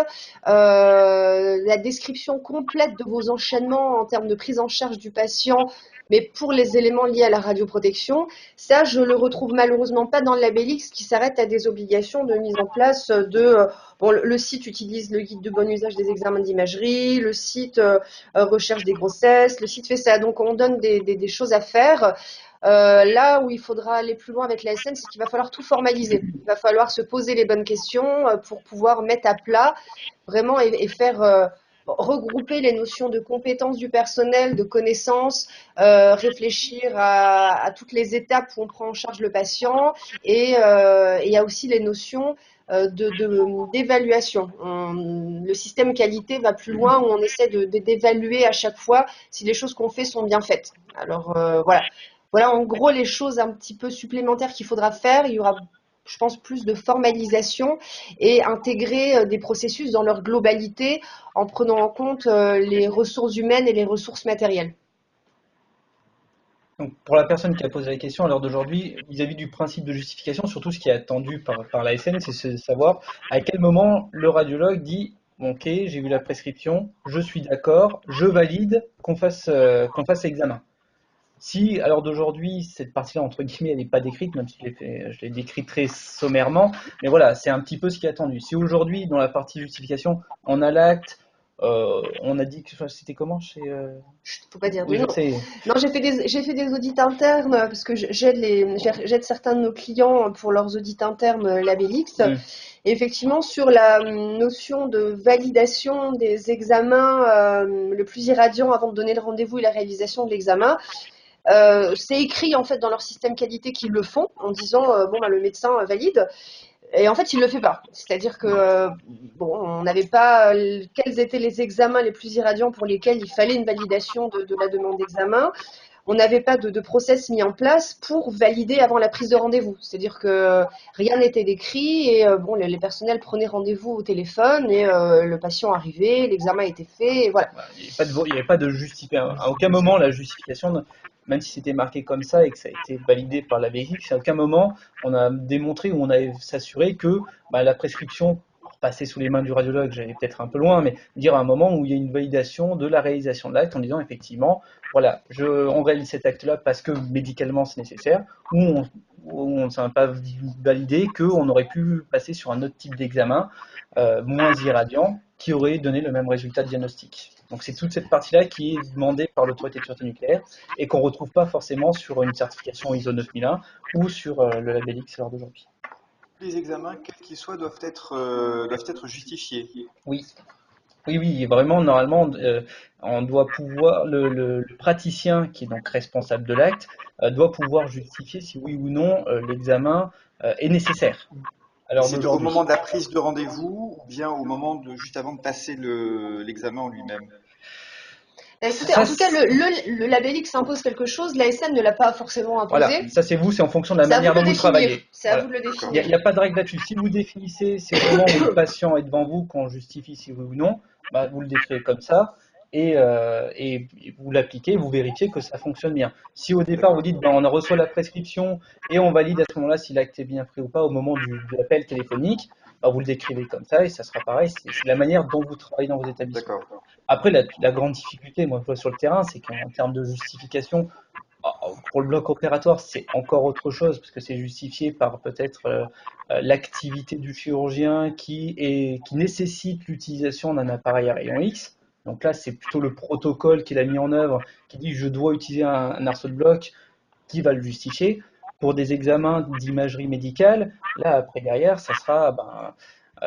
la description complète de vos enchaînements en termes de prise en charge du patient, mais pour les éléments liés à la radioprotection. Ça, je le retrouve malheureusement pas dans le Labellix qui s'arrête à des obligations de mise en place bon, le site utilise le guide de bon usage des examens d'imagerie, le site recherche des grossesses, le site fait ça. Donc, on donne des choses à faire. Là où il faudra aller plus loin avec la SN, c'est qu'il va falloir tout formaliser. Il va falloir se poser les bonnes questions pour pouvoir mettre à plat vraiment et faire regrouper les notions de compétences du personnel, de connaissances, réfléchir à toutes les étapes où on prend en charge le patient et il y a aussi les notions d'évaluation. Le système qualité va plus loin où on essaie d'évaluer à chaque fois si les choses qu'on fait sont bien faites. Alors voilà. Voilà en gros les choses un petit peu supplémentaires qu'il faudra faire. Il y aura, je pense, plus de formalisation et intégrer des processus dans leur globalité en prenant en compte les ressources humaines et les ressources matérielles. Donc, pour la personne qui a posé la question à l'heure d'aujourd'hui, vis-à-vis du principe de justification, surtout ce qui est attendu par la SN, c'est de savoir à quel moment le radiologue dit bon, ok, j'ai vu la prescription, je suis d'accord, je valide qu'on fasse l'examen. Si, à l'heure d'aujourd'hui, cette partie-là, entre guillemets, elle n'est pas décrite, même si je l'ai décrite très sommairement, mais voilà, c'est un petit peu ce qui est attendu. Si aujourd'hui, dans la partie justification, on a l'acte, on a dit que c'était comment chez. Chut, faut pas dire de Oui, je nom. sais. Non, j'ai fait des audits internes parce que j'aide certains de nos clients pour leurs audits internes Labellix. Hmm. Et effectivement, sur la notion de validation des examens le plus irradiant avant de donner le rendez-vous et la réalisation de l'examen, c'est écrit en fait dans leur système qualité qu'ils le font en disant bon bah, le médecin valide. Et en fait, il ne le fait pas. C'est-à-dire que, bon, on n'avait pas quels étaient les examens les plus irradiants pour lesquels il fallait une validation de la demande d'examen. on n'avait pas de process mis en place pour valider avant la prise de rendez-vous. C'est-à-dire que rien n'était décrit et bon, les personnels prenaient rendez-vous au téléphone et le patient arrivait, l'examen était fait et voilà. Voilà, il n'y avait pas de justification. À aucun moment, la justification, même si c'était marqué comme ça et que ça a été validé par la BX, à aucun moment, on a démontré ou on a s'assuré que la prescription passer sous les mains du radiologue, j'allais peut-être un peu loin, mais dire à un moment où il y a une validation de la réalisation de l'acte en disant effectivement, voilà, on réalise cet acte-là parce que médicalement c'est nécessaire, ou on ne s'est pas validé qu'on aurait pu passer sur un autre type d'examen moins irradiant qui aurait donné le même résultat de diagnostic. Donc c'est toute cette partie-là qui est demandée par l'autorité de sûreté nucléaire et qu'on ne retrouve pas forcément sur une certification ISO 9001 ou sur le label X à l'heure d'aujourd'hui. Les examens, quels qu'ils soient, doivent être justifiés. Oui. Oui, vraiment, normalement, on doit pouvoir, le praticien qui est donc responsable de l'acte doit pouvoir justifier si oui ou non l'examen est nécessaire à Et l'heure c'est au d'aujourd'hui. moment de la prise de rendez-vous ou bien au moment juste avant de passer l'examen en lui-même? Écoutez, Ça, en tout cas, le label X impose quelque chose, l'ASN ne l'a pas forcément voilà, imposé. ça c'est vous, c'est en fonction de la C'est à vous manière de dont le vous définir. travaillez. C'est à Voilà. vous de le D'accord. Il définir. n'y a pas de règle là-dessus. Si vous définissez, c'est au moment où le patient est devant vous qu'on justifie si oui ou non, vous le décrivez comme ça et vous l'appliquez, vous vérifiez que ça fonctionne bien. Si au départ vous D'accord. dites on reçoit la prescription et on valide à ce moment-là si l'acte est bien pris ou pas au moment de l'appel téléphonique, vous le décrivez comme ça et ça sera pareil. C'est la manière dont vous travaillez dans vos établissements. D'accord. Après, la grande difficulté, moi je vois sur le terrain, c'est qu'en termes de justification, pour le bloc opératoire, c'est encore autre chose, parce que c'est justifié par peut-être l'activité du chirurgien qui nécessite l'utilisation d'un appareil à rayon X. Donc là, c'est plutôt le protocole qu'il a mis en œuvre, qui dit je dois utiliser un arceau de bloc, qui va le justifier. Pour des examens d'imagerie médicale, là, après, derrière, ça sera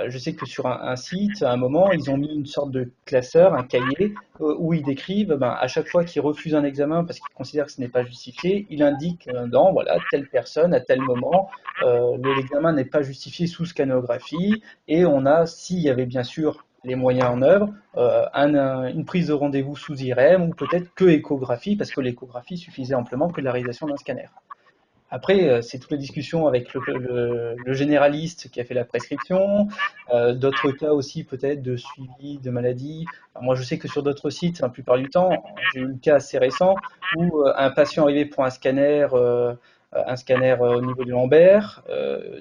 je sais que sur un site, à un moment, ils ont mis une sorte de classeur, un cahier, où ils décrivent, à chaque fois qu'ils refusent un examen parce qu'ils considèrent que ce n'est pas justifié, ils indiquent dans, voilà, telle personne, à tel moment, l'examen n'est pas justifié sous scanographie, et on a, s'il y avait bien sûr les moyens en œuvre, une prise de rendez-vous sous IRM, ou peut-être que échographie, parce que l'échographie suffisait amplement que la réalisation d'un scanner. Après, c'est toute la discussion avec le généraliste qui a fait la prescription, d'autres cas aussi peut-être de suivi de maladie. Alors moi, je sais que sur d'autres sites, la plupart du temps, j'ai eu le cas assez récent où un patient arrivait pour un scanner au niveau du lombaire.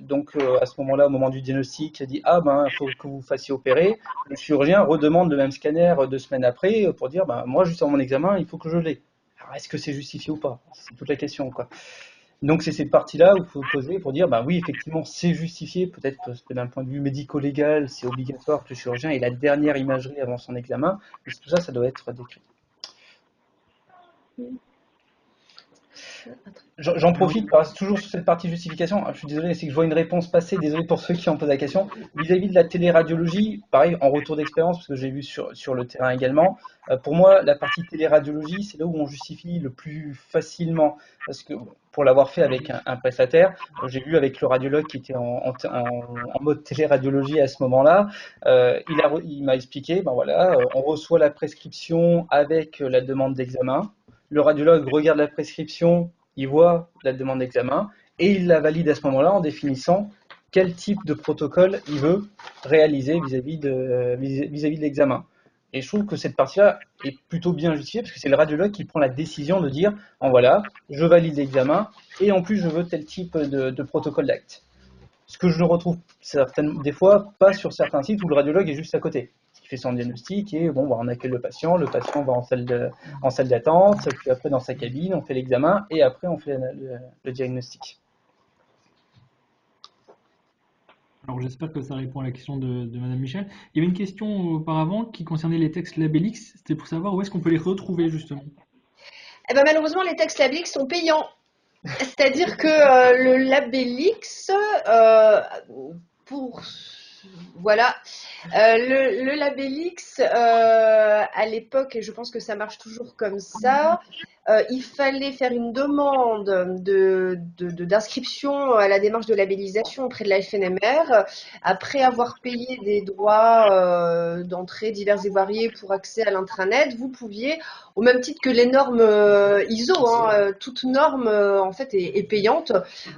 Donc à ce moment-là, au moment du diagnostic, il a dit il faut que vous fassiez opérer. Le chirurgien redemande le même scanner 2 semaines après pour dire moi, juste avant mon examen, il faut que je l'ai. Alors est-ce que c'est justifié ou pas? C'est toute la question, quoi. Donc c'est cette partie-là où il faut poser pour dire, oui, effectivement, c'est justifié, peut-être parce que d'un point de vue médico-légal, c'est obligatoire que le chirurgien ait la dernière imagerie avant son examen, mais tout ça, ça doit être décrit. J'en profite, toujours sur cette partie justification, je suis désolé, c'est que je vois une réponse passer, désolé pour ceux qui en posent la question. Vis-à-vis de la téléradiologie, pareil, en retour d'expérience, parce que j'ai vu sur le terrain également, pour moi, la partie téléradiologie, c'est là où on justifie le plus facilement, parce que pour l'avoir fait avec un prestataire, j'ai vu avec le radiologue qui était en mode téléradiologie à ce moment-là, il m'a expliqué, on reçoit la prescription avec la demande d'examen, le radiologue regarde la prescription, il voit la demande d'examen et il la valide à ce moment-là en définissant quel type de protocole il veut réaliser vis-à-vis de l'examen. Et je trouve que cette partie-là est plutôt bien justifiée parce que c'est le radiologue qui prend la décision de dire voilà, je valide l'examen et en plus je veux tel type de protocole d'acte. Ce que je ne retrouve des fois pas sur certains sites où le radiologue est juste à côté. Il fait son diagnostic et on accueille le patient va en salle d'attente, puis après dans sa cabine, on fait l'examen et après on fait le diagnostic. Alors j'espère que ça répond à la question de Madame Michel. Il y avait une question auparavant qui concernait les textes Labelix. C'était pour savoir où est-ce qu'on peut les retrouver justement. Malheureusement, les textes Labelix sont payants. C'est-à-dire que le Labelix, voilà, le Labelix, à l'époque, et je pense que ça marche toujours comme ça, il fallait faire une demande d'inscription à la démarche de labellisation auprès de la FNMR. Après avoir payé des droits d'entrée divers et variés pour accès à l'intranet, vous pouviez, au même titre que les normes ISO, toute norme en fait est payante.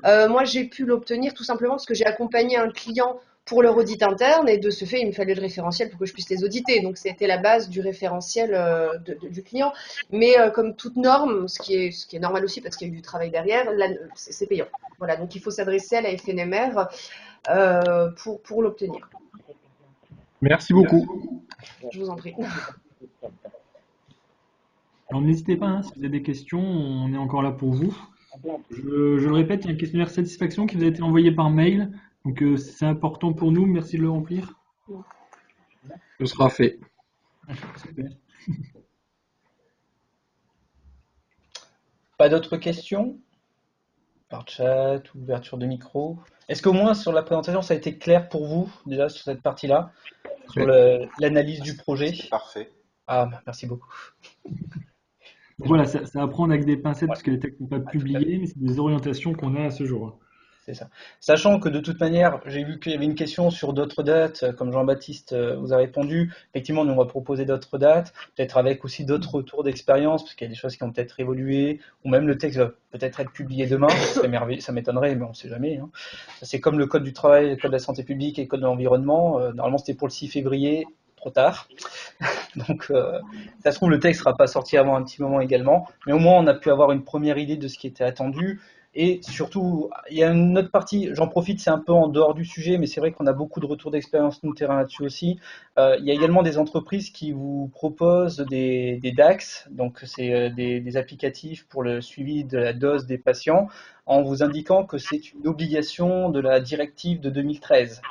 Moi, j'ai pu l'obtenir tout simplement parce que j'ai accompagné un client pour leur audit interne et de ce fait, il me fallait le référentiel pour que je puisse les auditer. Donc, c'était la base du référentiel du client. Mais comme toute norme, ce qui est normal aussi parce qu'il y a eu du travail derrière, c'est payant. Voilà, donc il faut s'adresser à la FNMR pour l'obtenir. Merci beaucoup. Je vous en prie. Alors n'hésitez pas, hein, si vous avez des questions, on est encore là pour vous. Je le répète, il y a un questionnaire satisfaction qui vous a été envoyé par mail. Donc c'est important pour nous, merci de le remplir. Ce sera fait. Super. Pas d'autres questions? Par chat, ouverture de micro. Est-ce qu'au moins sur la présentation, ça a été clair pour vous, déjà sur cette partie-là, sur l'analyse du projet? C'est parfait. Ah, merci beaucoup. Donc voilà, ça à prendre avec des pincettes Ouais. parce que les textes ne sont pas tout à fait. publiés, mais c'est des orientations qu'on a à ce jour. C'est ça. Sachant que de toute manière, j'ai vu qu'il y avait une question sur d'autres dates, comme Jean-Baptiste vous a répondu. Effectivement, nous on va proposer d'autres dates, peut-être avec aussi d'autres retours d'expérience, parce qu'il y a des choses qui ont peut-être évolué, ou même le texte va peut-être être publié demain. Ça m'étonnerait, mais on ne sait jamais. Hein. C'est comme le code du travail, le code de la santé publique et le code de l'environnement. Normalement, c'était pour le 6 février, trop tard. Donc, ça se trouve, le texte ne sera pas sorti avant un petit moment également, mais au moins on a pu avoir une première idée de ce qui était attendu. Et surtout, il y a une autre partie, j'en profite, c'est un peu en dehors du sujet, mais c'est vrai qu'on a beaucoup de retours d'expérience, nous, terrain là-dessus aussi. Il y a également des entreprises qui vous proposent des DAX, donc c'est des applicatifs pour le suivi de la dose des patients, en vous indiquant que c'est une obligation de la directive de 2013.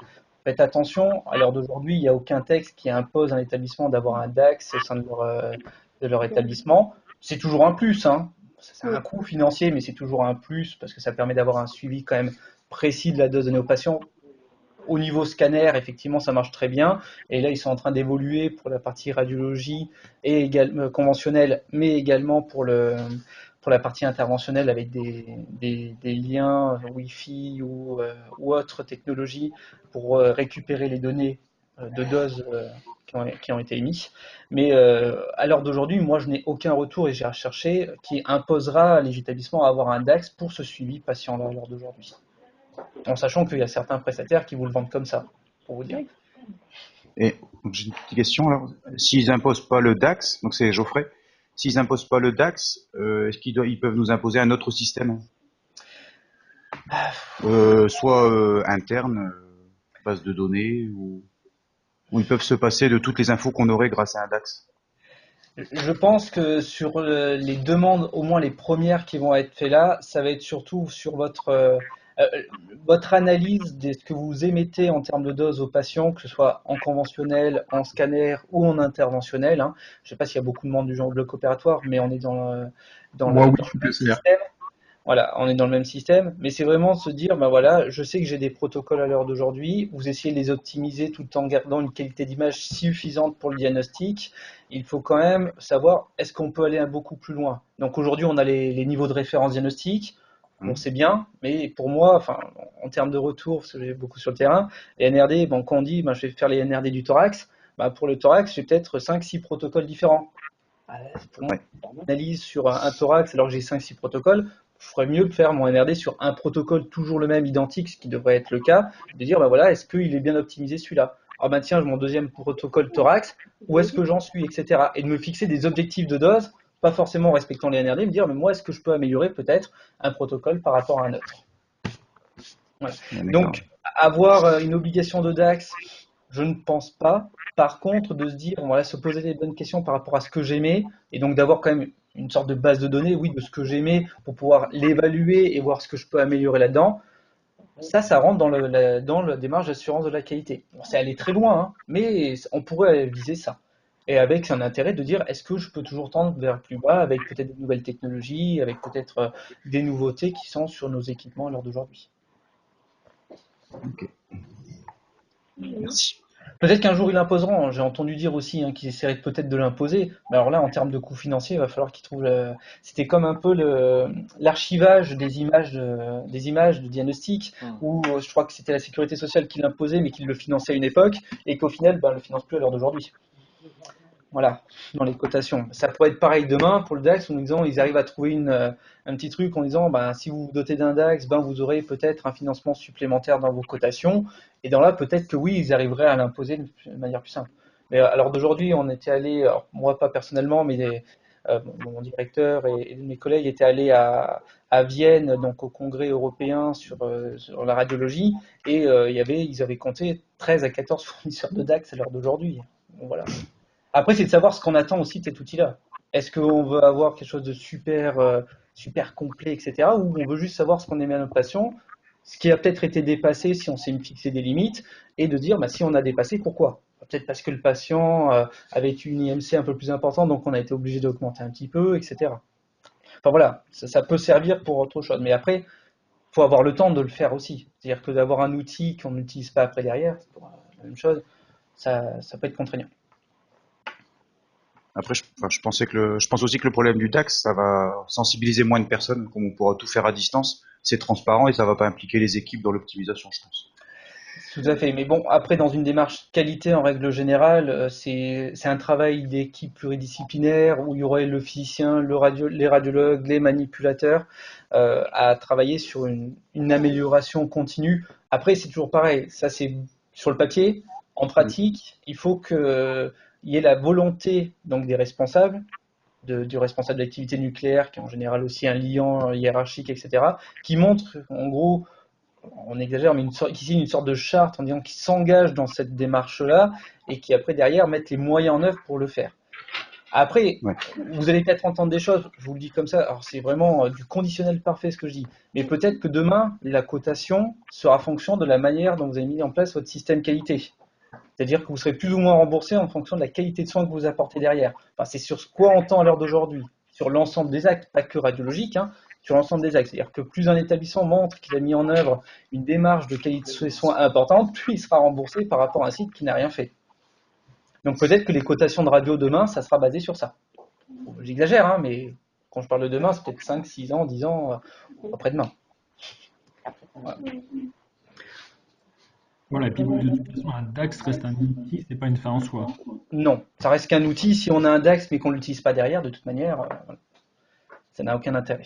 Faites attention, à l'heure d'aujourd'hui, il n'y a aucun texte qui impose à un établissement d'avoir un DAX au sein de leur établissement. C'est toujours un plus, hein. C'est un coût financier, mais c'est toujours un plus parce que ça permet d'avoir un suivi quand même précis de la dose donnée aux patients. Au niveau scanner, effectivement, ça marche très bien. Et là, ils sont en train d'évoluer pour la partie radiologie et également conventionnelle, mais également pour la partie interventionnelle avec des liens Wi-Fi ou autres technologies pour récupérer les données de doses qui ont été émises. Mais à l'heure d'aujourd'hui, moi, je n'ai aucun retour et j'ai recherché qui imposera à les établissements à avoir un DAX pour ce suivi patient-là à l'heure d'aujourd'hui. En sachant qu'il y a certains prestataires qui vous le vendent comme ça, pour vous dire. Et j'ai une petite question alors. S'ils imposent pas le DAX, donc c'est Geoffrey, s'ils imposent pas le DAX, est-ce ils peuvent nous imposer un autre système? Soit interne, base de données, ou ils peuvent se passer de toutes les infos qu'on aurait grâce à un DAX? Je pense que sur les demandes, au moins les premières qui vont être faites là, ça va être surtout sur votre analyse de ce que vous émettez en termes de doses aux patients, que ce soit en conventionnel, en scanner ou en interventionnel. Hein. Je ne sais pas s'il y a beaucoup de membres du genre bloc opératoire, mais on est dans Moi, oui, le je suis même PCR. système. Voilà, on est dans le même système, mais c'est vraiment se dire, ben voilà, je sais que j'ai des protocoles à l'heure d'aujourd'hui, vous essayez de les optimiser tout en gardant une qualité d'image suffisante pour le diagnostic. Il faut quand même savoir, est-ce qu'on peut aller beaucoup plus loin? Donc aujourd'hui, on a les niveaux de référence diagnostique, on sait bien, mais pour moi, enfin, en termes de retour, parce que j'ai beaucoup sur le terrain, les NRD, bon, quand on dit, ben, je vais faire les NRD du thorax, ben, pour le thorax, j'ai peut-être 5-6 protocoles différents. Pour moi, une analyse sur un thorax, alors que j'ai 5-6 protocoles, je ferais mieux de faire mon NRD sur un protocole toujours le même, identique, ce qui devrait être le cas, de dire, ben voilà, est-ce qu'il est bien optimisé celui-là? Ah ben tiens, j'ai mon deuxième protocole thorax, où est-ce que j'en suis, etc. Et de me fixer des objectifs de dose, pas forcément en respectant les NRD, me dire, mais moi, est-ce que je peux améliorer peut-être un protocole par rapport à un autre? Voilà. Donc, avoir une obligation de DAX, je ne pense pas. Par contre, de se dire, voilà, se poser les bonnes questions par rapport à ce que j'aimais, et donc d'avoir quand même une sorte de base de données, oui, de ce que j'aimais, pour pouvoir l'évaluer et voir ce que je peux améliorer là-dedans, ça rentre dans la démarche d'assurance de la qualité. Bon, c'est aller très loin, hein, mais on pourrait viser ça. Et avec un intérêt de dire, est-ce que je peux toujours tendre vers plus bas, avec peut-être de nouvelles technologies, avec peut-être des nouveautés qui sont sur nos équipements à l'heure d'aujourd'hui. Ok. Merci. Peut-être qu'un jour ils l'imposeront, hein. J'ai entendu dire aussi qu'ils essaieraient peut-être de l'imposer. Mais alors là, en termes de coûts financiers, il va falloir qu'ils trouvent. C'était comme un peu l'archivage des images de diagnostic, où je crois que c'était la sécurité sociale qui l'imposait, mais qui le finançait à une époque, et qu'au final, le finance plus à l'heure d'aujourd'hui. Voilà, dans les cotations. Ça pourrait être pareil demain pour le DAX, en disant ils arrivent à trouver un petit truc en disant si vous vous dotez d'un DAX, vous aurez peut-être un financement supplémentaire dans vos cotations. Et dans là, peut-être que oui, ils arriveraient à l'imposer de manière plus simple. Mais alors d'aujourd'hui, on était allé, moi pas personnellement, mais mon directeur et mes collègues étaient allés à Vienne, donc au congrès européen sur la radiologie, et ils avaient compté 13 à 14 fournisseurs de DAX à l'heure d'aujourd'hui. Bon, voilà. Après, c'est de savoir ce qu'on attend aussi de cet outil-là. Est-ce qu'on veut avoir quelque chose de super complet, etc., ou on veut juste savoir ce qu'on émet à notre patient, ce qui a peut-être été dépassé si on s'est fixé des limites, et de dire si on a dépassé, pourquoi? Peut-être parce que le patient avait une IMC un peu plus importante, donc on a été obligé d'augmenter un petit peu, etc. Enfin voilà, ça peut servir pour autre chose. Mais après, il faut avoir le temps de le faire aussi. C'est-à-dire que d'avoir un outil qu'on n'utilise pas après derrière, c'est pour la même chose, ça peut être contraignant. Après, je pense aussi que le problème du DAX, ça va sensibiliser moins de personnes, comme on pourra tout faire à distance. C'est transparent et ça va pas impliquer les équipes dans l'optimisation, je pense. Tout à fait. Mais bon, après, dans une démarche qualité, en règle générale, c'est un travail d'équipe pluridisciplinaire où il y aurait le physicien, les radiologues, les manipulateurs à travailler sur une amélioration continue. Après, c'est toujours pareil. Ça, c'est sur le papier. En pratique, il faut qu'il y ait la volonté donc, des responsables, du responsable d'activité nucléaire, qui est en général aussi un liant hiérarchique, etc., qui montre, en gros, on exagère, mais qui signe une sorte de charte en disant qu'ils s'engagent dans cette démarche-là et qui après derrière mettent les moyens en œuvre pour le faire. Après, vous allez peut-être entendre des choses, je vous le dis comme ça, alors c'est vraiment du conditionnel parfait ce que je dis, mais peut-être que demain, la cotation sera fonction de la manière dont vous avez mis en place votre système qualité. C'est-à-dire que vous serez plus ou moins remboursé en fonction de la qualité de soins que vous apportez derrière. Enfin, c'est sur ce quoi on tend à l'heure d'aujourd'hui, sur l'ensemble des actes, pas que radiologiques, sur l'ensemble des actes. C'est-à-dire que plus un établissement montre qu'il a mis en œuvre une démarche de qualité de soins importante, plus il sera remboursé par rapport à un site qui n'a rien fait. Donc peut-être que les cotations de radio demain, ça sera basé sur ça. J'exagère, mais quand je parle de demain, c'est peut-être 5, 6 ans, 10 ans après-demain. Voilà, et puis de toute façon, un DAX reste un outil, c'est pas une fin en soi. Non, ça reste qu'un outil. Si on a un DAX mais qu'on ne l'utilise pas derrière, de toute manière, ça n'a aucun intérêt.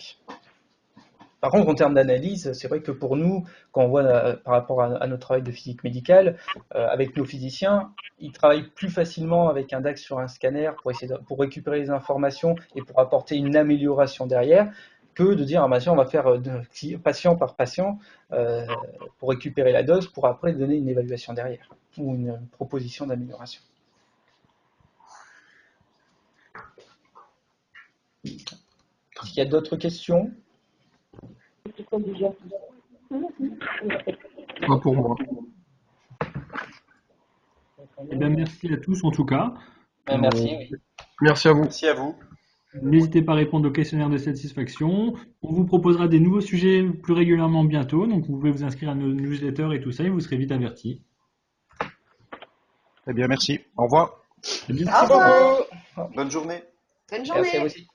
Par contre, en termes d'analyse, c'est vrai que pour nous, quand on voit par rapport à notre travail de physique médicale, avec nos physiciens, ils travaillent plus facilement avec un DAX sur un scanner pour récupérer les informations et pour apporter une amélioration derrière, que de dire on va faire patient par patient pour récupérer la dose pour après donner une évaluation derrière ou une proposition d'amélioration. Il y a d'autres questions? Pas pour moi. Eh bien, merci à tous en tout cas. Merci. Merci à vous. Merci à vous. N'hésitez pas à répondre au questionnaire de satisfaction. On vous proposera des nouveaux sujets plus régulièrement bientôt, donc vous pouvez vous inscrire à nos newsletters et tout ça, et vous serez vite avertis. Très bien, merci. Au revoir. À bientôt. Au revoir. Bonne journée. Bonne journée. Merci à vous aussi.